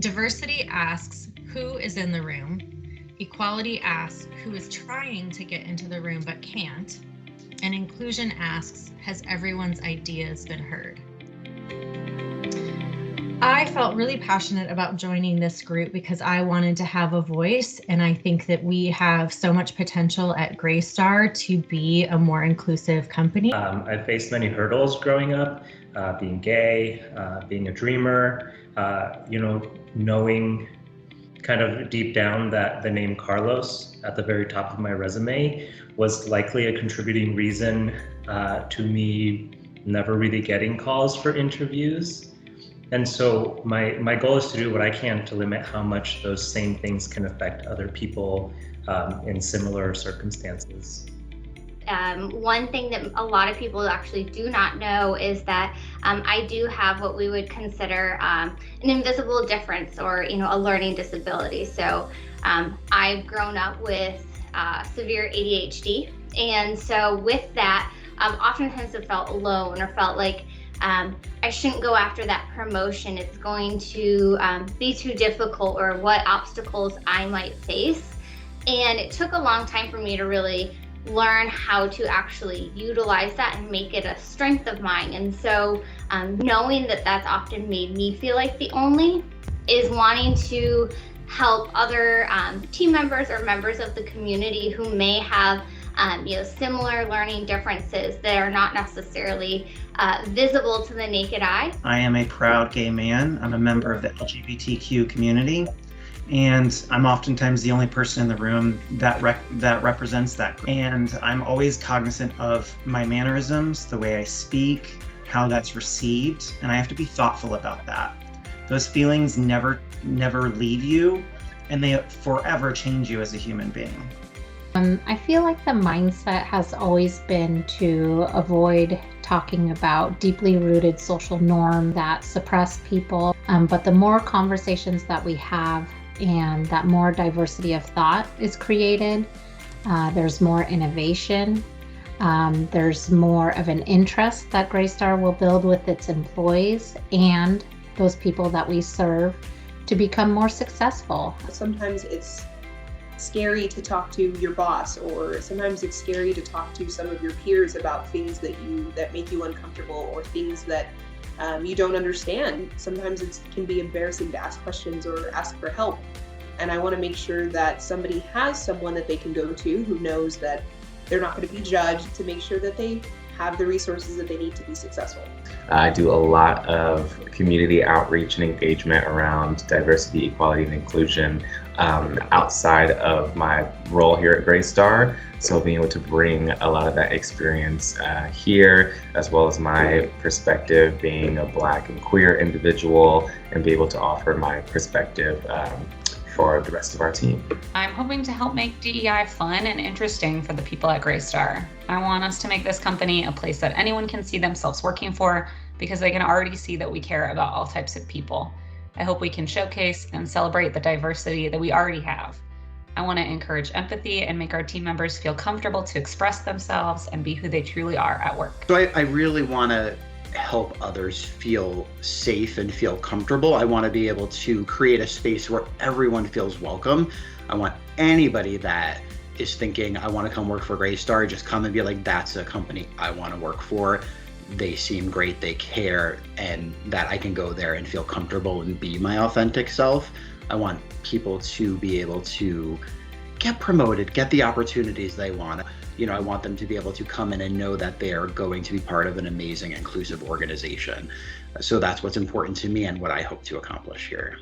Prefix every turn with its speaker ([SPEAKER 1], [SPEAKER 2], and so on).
[SPEAKER 1] Diversity asks, who is in the room? Equality asks, who is trying to get into the room but can't? And inclusion asks, has everyone's ideas been heard? I felt really passionate about joining this group because I wanted to have a voice, and I think that we have so much potential at Greystar to be a more inclusive company.
[SPEAKER 2] I faced many hurdles growing up, being gay, being a dreamer, knowing kind of deep down that the name Carlos at the very top of my resume was likely a contributing reason to me never really getting calls for interviews. And so my goal is to do what I can to limit how much those same things can affect other people in similar circumstances.
[SPEAKER 3] One thing that a lot of people actually do not know is that I do have what we would consider an invisible difference, or a learning disability. So I've grown up with severe ADHD, and so with that, oftentimes have felt alone or felt like I shouldn't go after that promotion. It's going to be too difficult, or what obstacles I might face. And it took a long time for me to really learn how to actually utilize that and make it a strength of mine. And so knowing that that's often made me feel like the only is wanting to help other team members or members of the community who may have similar learning differences that are not necessarily visible to the naked eye.
[SPEAKER 4] I am a proud gay man. I'm a member of the LGBTQ community, and I'm oftentimes the only person in the room that represents that. And I'm always cognizant of my mannerisms, the way I speak, how that's received, and I have to be thoughtful about that. Those feelings never leave you, and they forever change you as a human being.
[SPEAKER 5] I feel like the mindset has always been to avoid talking about deeply rooted social norms that suppress people. But the more conversations that we have and that more diversity of thought is created, there's more innovation. There's more of an interest that Greystar will build with its employees and those people that we serve to become more successful.
[SPEAKER 6] Sometimes it's scary to talk to your boss, or sometimes it's scary to talk to some of your peers about things that make you uncomfortable, or things that you don't understand. Sometimes it can be embarrassing to ask questions or ask for help. And I want to make sure that somebody has someone that they can go to who knows that they're not going to be judged, to make sure that they have the resources that they need to be successful.
[SPEAKER 7] I do a lot of community outreach and engagement around diversity, equality, and inclusion outside of my role here at Greystar. So being able to bring a lot of that experience here, as well as my perspective being a Black and queer individual, and be able to offer my perspective for the rest of our team.
[SPEAKER 8] I'm hoping to help make DEI fun and interesting for the people at Greystar. I want us to make this company a place that anyone can see themselves working for, because they can already see that we care about all types of people. I hope we can showcase and celebrate the diversity that we already have. I want to encourage empathy and make our team members feel comfortable to express themselves and be who they truly are at work.
[SPEAKER 9] So I really want to help others feel safe and feel comfortable. I want to be able to create a space where everyone feels welcome. I want anybody that is thinking, I want to come work for Greystar, just come and be like, that's a company I want to work for. They seem great, they care, and that I can go there and feel comfortable and be my authentic self. I want people to be able to get promoted, get the opportunities they want. I want them to be able to come in and know that they are going to be part of an amazing, inclusive organization. So that's what's important to me and what I hope to accomplish here.